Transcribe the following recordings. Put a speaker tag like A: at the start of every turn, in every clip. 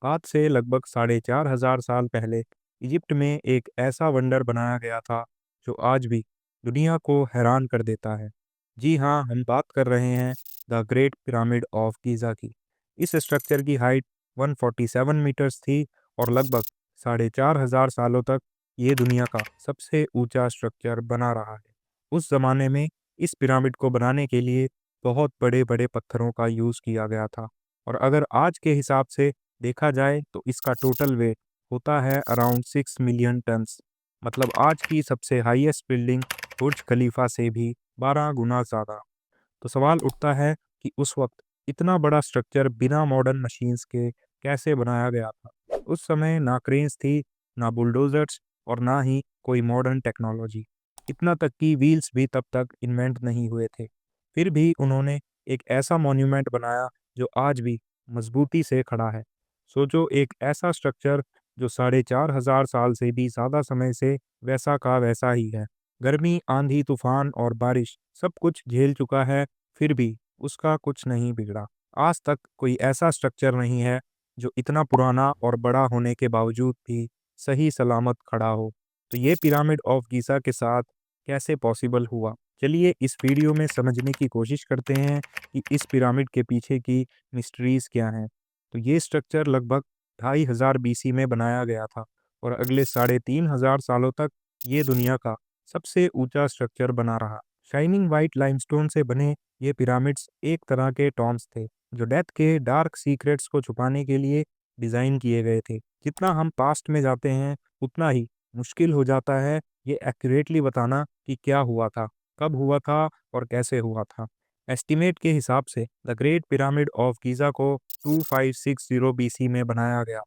A: आज से लगभग 4,500 साल पहले इजिप्ट में एक ऐसा वंडर बनाया गया था जो आज भी दुनिया को हैरान कर देता है। जी हाँ, हम बात कर रहे हैं the great pyramid of Giza की। इस स्ट्रक्चर की हाइट 147 मीटर्स थी और लगभग 4,500 सालों तक ये दुनिया का सबसे ऊंचा स्ट्रक्चर बना रहा है। उस जमाने में इस पिरामिड को बनाने के लिए बहुत बड़े बड़े पत्थरों का यूज़ किया गया था, और अगर आज के हिसाब से देखा जाए तो इसका टोटल वेट होता है अराउंड 6 मिलियन टन्स। मतलब आज की सबसे हाईएस्ट बिल्डिंग बुर्ज खलीफा से भी 12 गुना ज़्यादा। तो सवाल उठता है कि उस वक्त इतना बड़ा स्ट्रक्चर बिना मॉडर्न मशीन्स के कैसे बनाया गया था। उस समय ना क्रेन्स थी, ना बुलडोजर्स, और ना ही कोई मॉडर्न टेक्नोलॉजी। इतना तक कि व्हील्स भी तब तक इन्वेंट नहीं हुए थे। फिर भी उन्होंने एक ऐसा मॉन्यूमेंट बनाया जो आज भी मजबूती से खड़ा है। सोचो, एक ऐसा स्ट्रक्चर जो 4,500 साल से भी ज़्यादा समय से वैसा का वैसा ही है। गर्मी, आंधी, तूफान और बारिश सब कुछ झेल चुका है, फिर भी उसका कुछ नहीं बिगड़ा। आज तक कोई ऐसा स्ट्रक्चर नहीं है जो इतना पुराना और बड़ा होने के बावजूद भी सही सलामत खड़ा हो। तो ये पिरामिड ऑफ गीज़ा के साथ कैसे पॉसिबल हुआ? चलिए इस वीडियो में समझने की कोशिश करते हैं कि इस पिरामिड के पीछे की मिस्ट्रीज क्या हैं। तो ये स्ट्रक्चर लगभग 2500 बीसी में बनाया गया था, और अगले 3,500 सालों तक ये दुनिया का सबसे ऊंचा स्ट्रक्चर बना रहा। शाइनिंग वाइट लाइमस्टोन से बने ये पिरामिड्स एक तरह के टॉम्स थे, जो डेथ के डार्क सीक्रेट्स को छुपाने के लिए डिज़ाइन किए गए थे। जितना हम पास्ट में जाते हैं, उतना ही मुश्किल हो जाता है ये एक्यूरेटली बताना कि क्या हुआ था, कब हुआ था और कैसे हुआ था। एस्टिमेट के हिसाब से the great pyramid of Giza को 2560 बीसी में बनाया गया,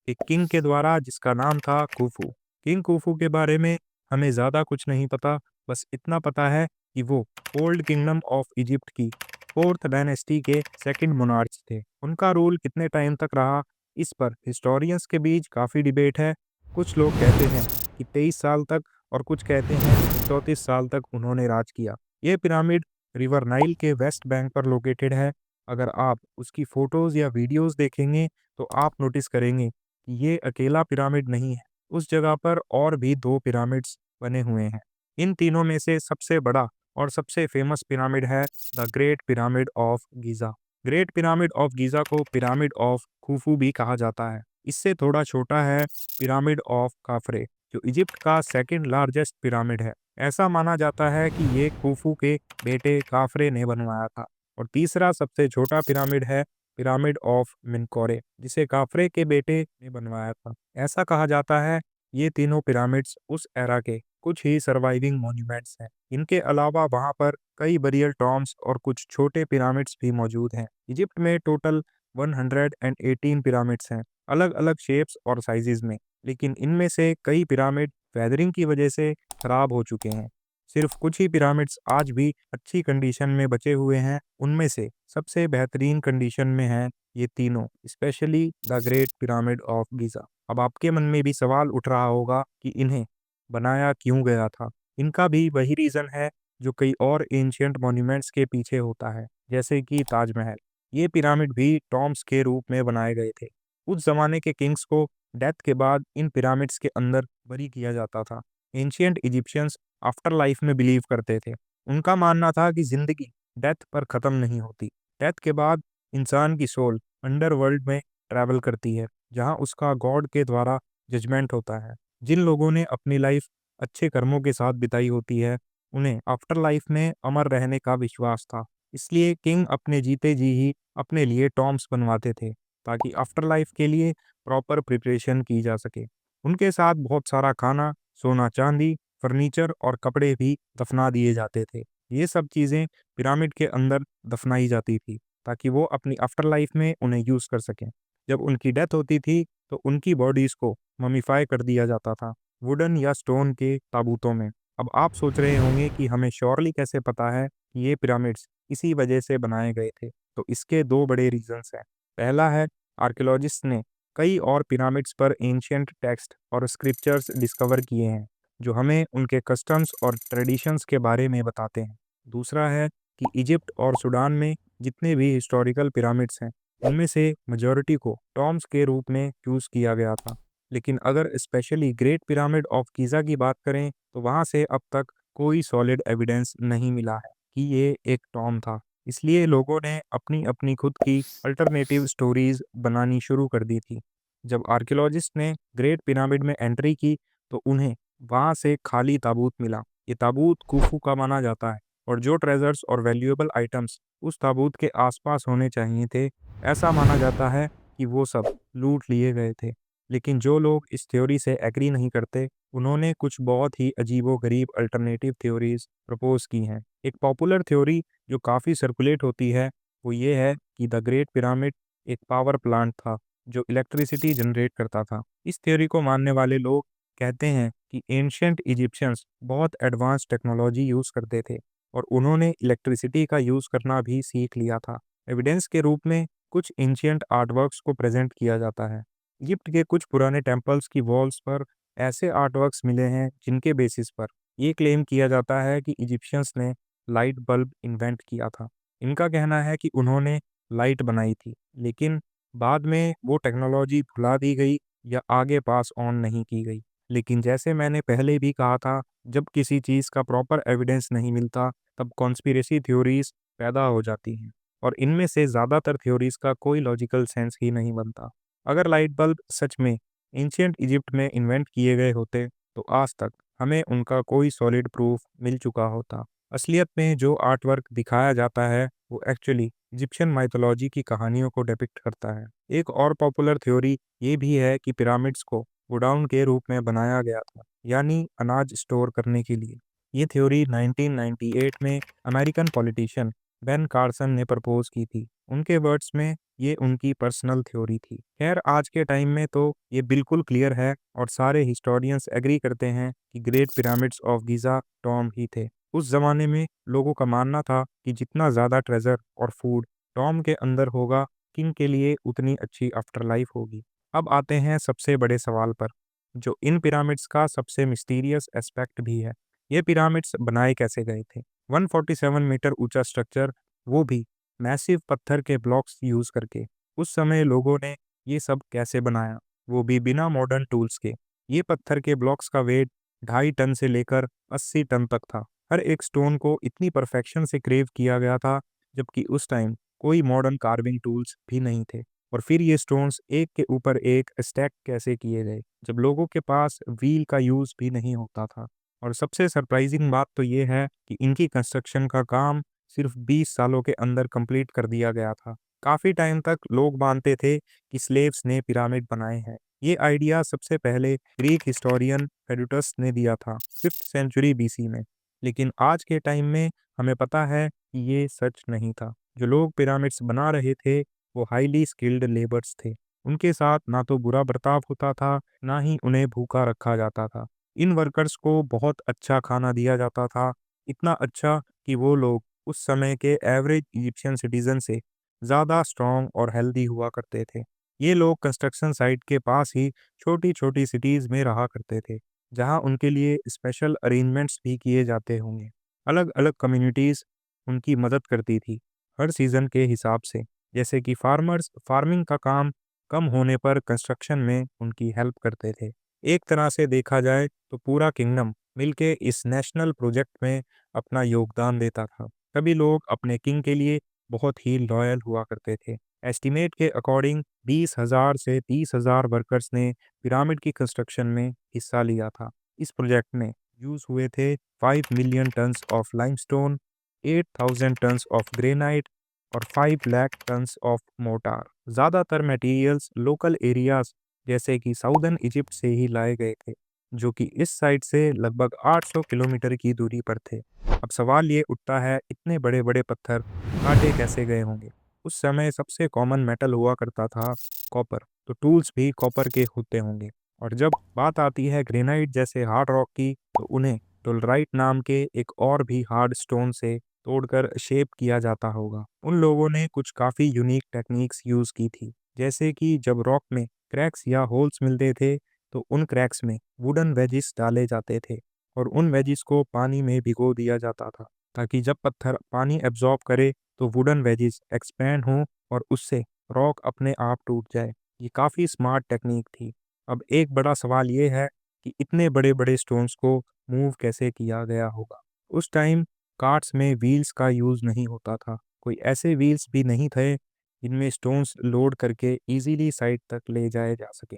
A: एक किंग के द्वारा जिसका नाम था कुफू। किंग कुफू के बारे में हमें ज़्यादा कुछ नहीं पता, बस इतना पता है कि वो ओल्ड किंगडम ऑफ इजिप्ट की फोर्थ डायनेस्टी के सेकंड मोनार्च थे। उनका रूल कितने टाइम तक रहा, इस पर हिस्टोरियंस के बीच काफ़ी डिबेट है। कुछ लोग कहते हैं कि 23 साल तक, और कुछ कहते हैं कि 34 साल तक उन्होंने राज किया। ये पिरामिड रिवर नाइल के वेस्ट बैंक पर लोकेटेड है। अगर आप उसकी फ़ोटोज़ या वीडियोज़ देखेंगे तो आप नोटिस करेंगे कि ये अकेला पिरामिड नहीं है। उस जगह पर और भी 2 पिरामिड्स बने हुए हैं। इन तीनों में से सबसे बड़ा और सबसे फेमस पिरामिड है the great pyramid of Giza. Great pyramid of Giza को पिरामिड ऑफ खुफू भी कहा जाता है। इससे थोड़ा छोटा है पिरामिड ऑफ काफरे, जो इजिप्ट का सेकंड लार्जेस्ट पिरामिड है। ऐसा माना जाता है कि ये खुफू के बेटे काफरे ने बनवाया था। और तीसरा सबसे छोटा पिरामिड है पिरामिड ऑफ मिनकोरे, जिसे काफरे के बेटे ने बनवाया था। ऐसा कहा जाता है ये तीनों पिरामिड्स उस एरा के कुछ ही सर्वाइविंग मॉन्यूमेंट्स हैं। इनके अलावा वहाँ पर कई बरियल टॉम्ब्स और कुछ छोटे पिरामिड्स भी मौजूद हैं। इजिप्ट में टोटल 118 पिरामिड्स हैं, अलग अलग शेप्स और साइजेस में, लेकिन इनमें से कई पिरामिड वेदरिंग की वजह से खराब हो चुके हैं। सिर्फ कुछ ही पिरामिड्स आज भी अच्छी कंडीशन में बचे हुए हैं। उनमें से सबसे बेहतरीन कंडीशन में हैं ये तीनों, specially the great pyramid of Giza. अब आपके मन में भी सवाल उठ रहा होगा कि इन्हें बनाया क्यों गया था। इनका भी वही रीज़न है जो कई और एंशियंट मॉन्यूमेंट्स के पीछे होता है, जैसे कि ताजमहल। ये पिरामिड भी टॉम्ब्स के रूप में बनाए गए थे। उस जमाने के किंग्स को डेथ के बाद इन पिरामिड्स के अंदर बरी किया जाता था। एंशियंट इजिप्शियंस आफ्टर लाइफ में बिलीव करते थे। उनका मानना था कि जिंदगी डेथ पर ख़त्म नहीं होती। डेथ के बाद इंसान की सोल अंडरवर्ल्ड में ट्रैवल करती है, जहां उसका गॉड के द्वारा जजमेंट होता है। जिन लोगों ने अपनी लाइफ अच्छे कर्मों के साथ बिताई होती है, उन्हें आफ्टर लाइफ में अमर रहने का विश्वास था। इसलिए किंग अपने जीते जी ही अपने लिए टॉम्ब्स बनवाते थे, ताकि आफ्टर लाइफ के लिए प्रॉपर प्रिपरेशन की जा सके। उनके साथ बहुत सारा खाना, सोना चांदी, फर्नीचर और कपड़े भी दफना दिए जाते थे। ये सब चीज़ें पिरामिड के अंदर दफनाई जाती थी, ताकि वो अपनी आफ्टर लाइफ में उन्हें यूज़ कर सकें। जब उनकी डेथ होती थी तो उनकी बॉडीज़ को ममीफाई कर दिया जाता था, वुडन या स्टोन के ताबूतों में। अब आप सोच रहे होंगे कि हमें श्योरली कैसे पता है कि ये पिरामिड्स इसी वजह से बनाए गए थे। तो इसके दो बड़े रीजंस हैं। पहला है, आर्कियोलॉजिस्ट ने कई और पिरामिड्स पर एंशियंट टेक्स्ट और स्क्रिप्चर्स डिस्कवर किए हैं, जो हमें उनके कस्टम्स और ट्रेडिशंस के बारे में बताते हैं। दूसरा है कि इजिप्ट और सूडान में जितने भी हिस्टोरिकल पिरामिड्स हैं, उनमें से मेजॉरिटी को टॉम्स के रूप में चूज किया गया था। लेकिन अगर specially great pyramid of Giza की बात करें तो वहाँ से अब तक कोई सॉलिड एविडेंस नहीं मिला है कि ये एक टॉम था। इसलिए लोगों ने अपनी अपनी खुद की अल्टरनेटिव स्टोरीज बनानी शुरू कर दी थी। जब आर्कियोलॉजिस्ट ने ग्रेट पिरामिड में एंट्री की तो उन्हें वहाँ से खाली ताबूत मिला। ये ताबूत खूफू का माना जाता है और जो ट्रेजर्स और वैल्यूएबल आइटम्स उस ताबूत के आसपास होने चाहिए थे, ऐसा माना जाता है कि वो सब लूट लिए गए थे। लेकिन जो लोग इस थ्योरी से एग्री नहीं करते, उन्होंने कुछ बहुत ही अजीबो-गरीब अल्टरनेटिव थ्योरीज प्रपोज की हैं। एक पॉपुलर थ्योरी जो काफ़ी सर्कुलेट होती है, वो ये है कि द ग्रेट पिरामिड एक पावर प्लांट था जो इलेक्ट्रिसिटी जनरेट करता था। इस थ्योरी को मानने वाले लोग कहते हैं कि एंशिएंट इजिप्शियंस बहुत एडवांस टेक्नोलॉजी यूज़ करते थे और उन्होंने इलेक्ट्रिसिटी का यूज़ करना भी सीख लिया था। एविडेंस के रूप में कुछ एंशिएंट आर्टवर्क्स को प्रेजेंट किया जाता है। इजिप्ट के कुछ पुराने टेम्पल्स की वॉल्स पर ऐसे आर्टवर्क्स मिले हैं जिनके बेसिस पर ये क्लेम किया जाता है कि इजिप्शियंस ने लाइट बल्ब इन्वेंट किया था। इनका कहना है कि उन्होंने लाइट बनाई थी, लेकिन बाद में वो टेक्नोलॉजी भुला दी गई या आगे पास ऑन नहीं की गई। लेकिन जैसे मैंने पहले भी कहा था, जब किसी चीज़ का प्रॉपर एविडेंस नहीं मिलता, तब कॉन्स्पिरेसी थ्योरीज पैदा हो जाती हैं और इनमें से ज़्यादातर थ्योरीज का कोई लॉजिकल सेंस ही नहीं बनता। अगर लाइट बल्ब सच में एंशियंट इजिप्ट में इन्वेंट किए गए होते, तो आज तक हमें उनका कोई सॉलिड प्रूफ मिल चुका होता। असलियत में जो आर्टवर्क दिखाया जाता है, वो एक्चुअली इजिप्शियन माइथोलॉजी की कहानियों को डिपिक्ट करता है। एक और पॉपुलर थ्योरी ये भी है कि पिरामिड्स को गोडाउन के रूप में बनाया गया था, यानी अनाज स्टोर करने के लिए। ये थ्योरी 1998 में अमेरिकन पॉलिटिशियन बेन कार्सन ने प्रपोज की थी। उनके वर्ड्स में ये उनकी पर्सनल थ्योरी थी। खैर, आज के टाइम में तो ये बिल्कुल क्लियर है और सारे हिस्टोरियंस एग्री करते हैं कि great pyramids of Giza tomb ही थे। उस जमाने में लोगों का मानना था कि जितना ज़्यादा ट्रेजर और फूड टॉम के अंदर होगा, किंग के लिए उतनी अच्छी आफ्टर लाइफ होगी। अब आते हैं सबसे बड़े सवाल पर, जो इन पिरामिड्स का सबसे मिस्टीरियस एस्पेक्ट भी है। ये पिरामिड्स बनाए कैसे गए थे? 147 मीटर ऊंचा स्ट्रक्चर, वो भी मैसिव पत्थर के ब्लॉक्स यूज करके। उस समय लोगों ने ये सब कैसे बनाया, वो भी बिना मॉडर्न टूल्स के? ये पत्थर के ब्लॉक्स का वेट 2.5 टन से लेकर 80 टन तक था। हर एक स्टोन को इतनी परफेक्शन से क्रेव किया गया था, जबकि उस टाइम कोई मॉडर्न कार्विंग टूल्स भी नहीं थे। और फिर ये स्टोन्स एक के ऊपर एक स्टैक कैसे किए गए, जब लोगों के पास व्हील का यूज भी नहीं होता था? और सबसे सरप्राइजिंग बात तो ये है कि इनकी कंस्ट्रक्शन का काम सिर्फ 20 सालों के अंदर कंप्लीट कर दिया गया था। काफी टाइम तक लोग मानते थे कि स्लेव्स ने पिरामिड बनाए हैं। ये आइडिया सबसे पहले ग्रीक हिस्टोरियन हेरोडोटस ने दिया था 5th सेंचुरी बीसी में। लेकिन आज के टाइम में हमें पता है कि ये सच नहीं था। जो लोग पिरामिड्स बना रहे थे, वो हाईली स्किल्ड लेबर्स थे। उनके साथ ना तो बुरा बर्ताव होता था, ना ही उन्हें भूखा रखा जाता था। इन वर्कर्स को बहुत अच्छा खाना दिया जाता था, इतना अच्छा कि वो लोग उस समय के एवरेज इजिप्शियन सिटीजन से ज़्यादा स्ट्रॉन्ग और हेल्दी हुआ करते थे। ये लोग कंस्ट्रक्शन साइट के पास ही छोटी-छोटी सिटीज़ में रहा करते थे, जहाँ उनके लिए स्पेशल अरेंजमेंट्स भी किए जाते होंगे। अलग-अलग कम्युनिटीज़ उनकी मदद करती थी, हर सीज़न के हिसाब से। जैसे कि फार्मर्स फार्मिंग का काम कम होने पर कंस्ट्रक्शन में उनकी हेल्प करते थे। एक तरह से देखा जाए तो पूरा किंगडम मिलके इस नेशनल प्रोजेक्ट में अपना योगदान देता था। सभी लोग अपने किंग के लिए बहुत ही लॉयल हुआ करते थे। एस्टिमेट के अकॉर्डिंग 20,000 से 30,000 वर्कर्स ने पिरामिड की कंस्ट्रक्शन में हिस्सा लिया था। इस प्रोजेक्ट में यूज हुए थे 5 million tons of limestone, 8,000 tons of granite और 5 लाख टन्स ऑफ मोटार। ज़्यादातर मटेरियल्स लोकल एरियाज जैसे कि साउदर्न इजिप्ट से ही लाए गए थे, जो कि इस साइड से लगभग 800 किलोमीटर की दूरी पर थे। अब सवाल ये उठता है, इतने बड़े बड़े पत्थर काटे कैसे गए होंगे? उस समय सबसे कॉमन मेटल हुआ करता था कॉपर, तो टूल्स भी कॉपर के होते होंगे। और जब बात आती है ग्रेनाइट जैसे हार्ड रॉक की, तो उन्हें डोलराइट नाम के एक और भी हार्ड स्टोन से तोड़कर शेप किया जाता होगा। उन लोगों ने कुछ काफ़ी यूनिक टेक्निक्स यूज़ की थी, जैसे कि जब रॉक में क्रैक्स या होल्स मिलते थे, तो उन क्रैक्स में वुडन वेजिस डाले जाते थे और उन वेजिस को पानी में भिगो दिया जाता था, ताकि जब पत्थर पानी एब्जॉर्ब करे तो वुडन वेजिस एक्सपैंड हों और उससे रॉक अपने आप टूट जाए। ये काफ़ी स्मार्ट टेक्नीक थी। अब एक बड़ा सवाल ये है कि इतने बड़े-बड़े स्टोन्स को मूव कैसे किया गया होगा? उस टाइम कार्ट्स में व्हील्स का यूज़ नहीं होता था। कोई ऐसे व्हील्स भी नहीं थे जिनमें स्टोन्स लोड करके इजीली साइड तक ले जाए जा सके।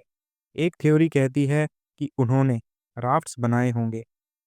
A: एक थ्योरी कहती है कि उन्होंने राफ्ट्स बनाए होंगे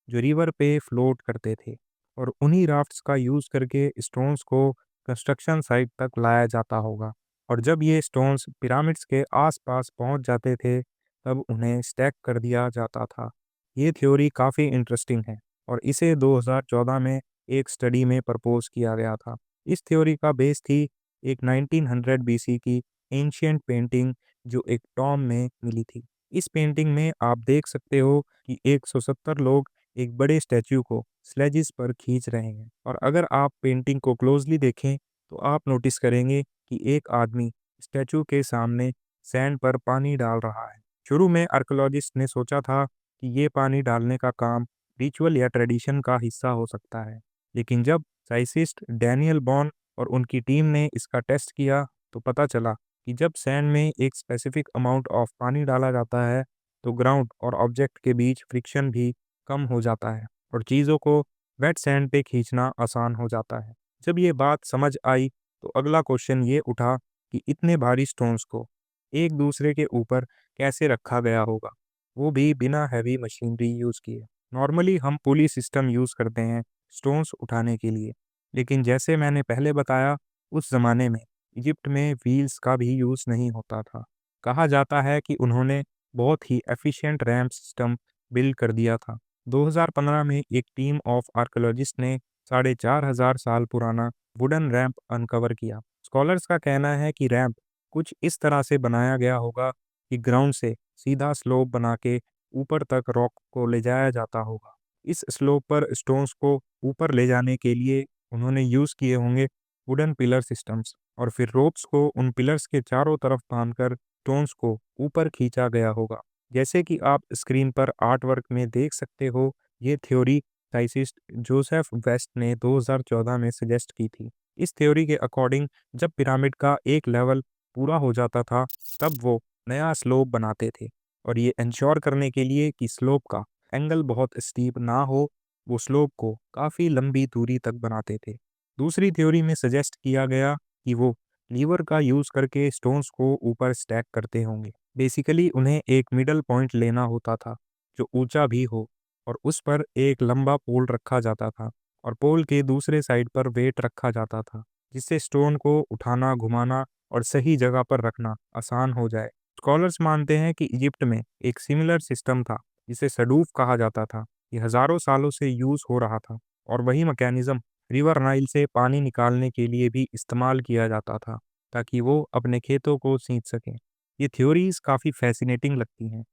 A: जो रिवर पे फ्लोट करते थे, और उन्हीं राफ्ट्स का यूज़ करके स्टोन्स को कंस्ट्रक्शन साइट तक लाया जाता होगा, और जब ये स्टोन्स पिरामिड्स के आसपास पहुंच जाते थे तब उन्हें स्टैक कर दिया जाता था। ये थ्योरी काफ़ी इंटरेस्टिंग है और इसे 2014 में एक स्टडी में प्रपोज किया गया था। इस थ्योरी का बेस थी एक 1900 बीसी की एंशियंट पेंटिंग जो एक टॉम में मिली थी। इस पेंटिंग में आप देख सकते हो कि 170 लोग एक बड़े स्टैच्यू को स्लेजिस पर खींच रहे हैं, और अगर आप पेंटिंग को क्लोजली देखें तो आप नोटिस करेंगे कि एक आदमी स्टैच्यू के सामने सैंड पर पानी डाल रहा है। शुरू में आर्कियोलॉजिस्ट ने सोचा था कि ये पानी डालने का काम रिचुअल या ट्रेडिशन का हिस्सा हो सकता है, लेकिन जब साइंटिस्ट डैनियल बॉन और उनकी टीम ने इसका टेस्ट किया तो पता चला कि जब सैंड में एक स्पेसिफिक अमाउंट ऑफ पानी डाला जाता है तो ग्राउंड और ऑब्जेक्ट के बीच फ्रिक्शन भी कम हो जाता है और चीज़ों को वेट सैंड पे खींचना आसान हो जाता है। जब ये बात समझ आई तो अगला क्वेश्चन ये उठा कि इतने भारी स्टोन्स को एक दूसरे के ऊपर कैसे रखा गया होगा, वो भी बिना हैवी मशीनरी यूज़ किए। नॉर्मली हम पुली सिस्टम यूज़ करते हैं स्टोन्स उठाने के लिए, लेकिन जैसे मैंने पहले बताया उस ज़माने में इजिप्ट में व्हील्स का भी यूज़ नहीं होता था। कहा जाता है कि उन्होंने बहुत ही एफिशिएंट रैंप सिस्टम बिल्ड कर दिया था। 2015 में एक टीम ऑफ आर्कियोलॉजिस्ट ने 4,500 साल पुराना वुडन रैंप अनकवर किया। स्कॉलर्स का कहना है कि रैंप कुछ इस तरह से बनाया गया होगा कि ग्राउंड से सीधा स्लोप बना के ऊपर तक रॉक को ले जाया जाता होगा। इस स्लोप पर स्टोन्स को ऊपर ले जाने के लिए उन्होंने यूज़ किए होंगे वुडन पिलर सिस्टम्स, और फिर रोप्स को उन पिलर्स के चारों तरफ बांधकर स्टोन्स को ऊपर खींचा गया होगा। जैसे कि आप स्क्रीन पर आर्ट वर्क में देख सकते हो, ये थ्योरी साइंटिस्ट जोसेफ वेस्ट ने 2014 में सजेस्ट की थी। इस थ्योरी के अकॉर्डिंग जब पिरामिड का एक लेवल पूरा हो जाता था तब वो नया स्लोप बनाते थे, और ये इंश्योर करने के लिए कि स्लोप का एंगल बहुत स्टीप ना हो, वो स्लोप को काफ़ी लंबी दूरी तक बनाते थे। दूसरी थ्योरी में सजेस्ट किया गया कि वो लीवर का यूज़ करके स्टोन्स को ऊपर स्टैक करते होंगे। बेसिकली उन्हें एक मिडल पॉइंट लेना होता था जो ऊंचा भी हो, और उस पर एक लंबा पोल रखा जाता था और पोल के दूसरे साइड पर वेट रखा जाता था, जिससे स्टोन को उठाना, घुमाना और सही जगह पर रखना आसान हो जाए। स्कॉलर्स मानते हैं कि इजिप्ट में एक सिमिलर सिस्टम था जिसे सडूफ कहा जाता था। ये हजारों सालों से यूज़ हो रहा था, और वही मैकेनिज्म रिवर नाइल से पानी निकालने के लिए भी इस्तेमाल किया जाता था ताकि वो अपने खेतों को सींच सकें। ये थ्योरीज काफ़ी फैसिनेटिंग लगती हैं,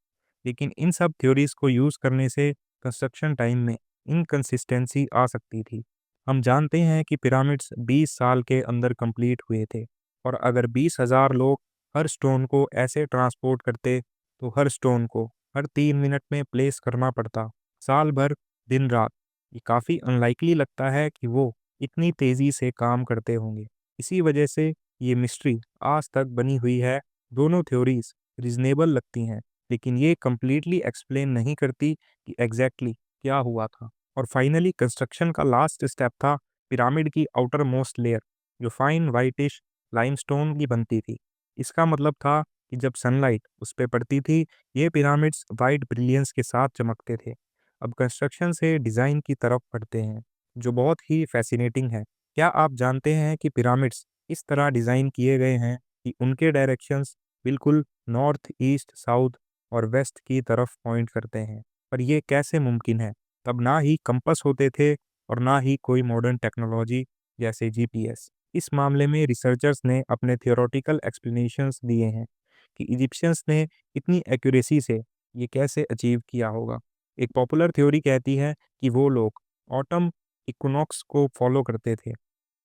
A: लेकिन इन सब थ्योरीज को यूज़ करने से कंस्ट्रक्शन टाइम में इनकंसिस्टेंसी आ सकती थी। हम जानते हैं कि पिरामिड्स 20 साल के अंदर कंप्लीट हुए थे, और अगर 20,000 लोग हर स्टोन को ऐसे ट्रांसपोर्ट करते तो हर स्टोन को हर 3 मिनट में प्लेस करना पड़ता, साल भर, दिन रात। ये काफ़ी अनलाइकली लगता है कि वो इतनी तेज़ी से काम करते होंगे। इसी वजह से ये मिस्ट्री आज तक बनी हुई है। दोनों थ्योरीज रीजनेबल लगती हैं, लेकिन ये कंप्लीटली एक्सप्लेन नहीं करती कि एग्जैक्टली क्या हुआ था। और फाइनली कंस्ट्रक्शन का लास्ट स्टेप था पिरामिड की आउटर मोस्ट लेयर, जो फाइन वाइटिश लाइमस्टोन की बनती थी। इसका मतलब था कि जब सनलाइट उस पर पड़ती थी ये पिरामिड्स वाइट ब्रिलियंस के साथ चमकते थे। अब कंस्ट्रक्शन से डिज़ाइन की तरफ बढ़ते हैं, जो बहुत ही फैसिनेटिंग है। क्या आप जानते हैं कि पिरामिड्स इस तरह डिज़ाइन किए गए हैं कि उनके डायरेक्शंस बिल्कुल नॉर्थ, ईस्ट, साउथ और वेस्ट की तरफ पॉइंट करते हैं? पर ये कैसे मुमकिन है? तब ना ही कंपास होते थे और ना ही कोई मॉडर्न टेक्नोलॉजी जैसे जीपीएस। इस मामले में रिसर्चर्स ने अपने थियोरेटिकल एक्सप्लेनेशंस दिए हैं कि इजिप्शियंस ने इतनी एक्यूरेसी से ये कैसे अचीव किया होगा। एक पॉपुलर थ्योरी कहती है कि वो लोग ऑटम इक्विनॉक्स को फॉलो करते थे,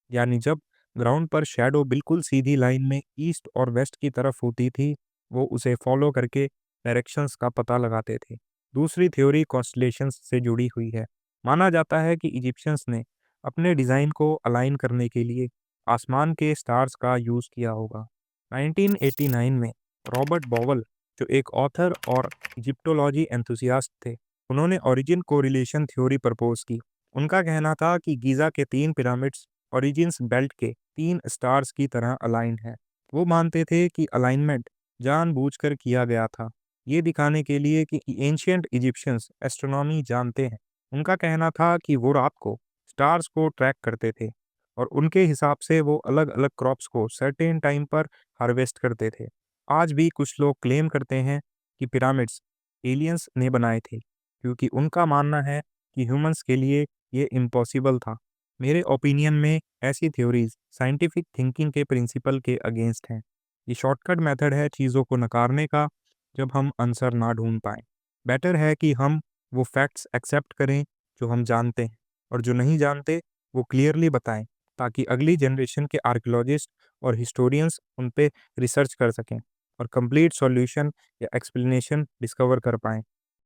A: यानी जब ग्राउंड पर शैडो बिल्कुल सीधी लाइन में ईस्ट और वेस्ट की तरफ होती थी, वो उसे फॉलो करके डायरेक्शंस का पता लगाते थे। दूसरी थ्योरी कॉन्स्टलेशंस से जुड़ी हुई है। माना जाता है कि इजिप्शियंस ने अपने डिज़ाइन को अलाइन करने के लिए आसमान के स्टार्स का यूज़ किया होगा। 1989 में रॉबर्ट बॉवल, जो एक ऑथर और इजिप्टोलॉजी एंथुसियास्ट थे, उन्होंने ओरिजिन कोरिलेशन थ्योरी प्रपोज की। उनका कहना था कि गीज़ा के 3 पिरामिड्स ओरिजिन्स बेल्ट के 3 स्टार्स की तरह अलाइंड हैं। वो मानते थे कि अलाइनमेंट जानबूझकर किया गया था, ये दिखाने के लिए कि एंशियंट इजिप्शियंस एस्ट्रोनॉमी जानते हैं। उनका कहना था कि वो रात को स्टार्स को ट्रैक करते थे और उनके हिसाब से वो अलग-अलग क्रॉप्स को सर्टेन टाइम पर हार्वेस्ट करते थे। आज भी कुछ लोग क्लेम करते हैं कि पिरामिड्स एलियंस ने बनाए थे, क्योंकि उनका मानना है कि ह्यूमंस के लिए ये इम्पॉसिबल था। मेरे ओपिनियन में ऐसी थ्योरीज साइंटिफिक थिंकिंग के प्रिंसिपल के अगेंस्ट हैं। ये शॉर्टकट मेथड है चीज़ों को नकारने का जब हम आंसर ना ढूंढ पाएं। बेटर है कि हम वो फैक्ट्स एक्सेप्ट करें जो हम जानते हैं, और जो नहीं जानते वो क्लियरली बताएं, ताकि अगली जनरेशन के आर्कियोलॉजिस्ट और हिस्टोरियंस उन पे रिसर्च कर सकें और कंप्लीट सॉल्यूशन या एक्सप्लेनेशन डिस्कवर कर पाएं।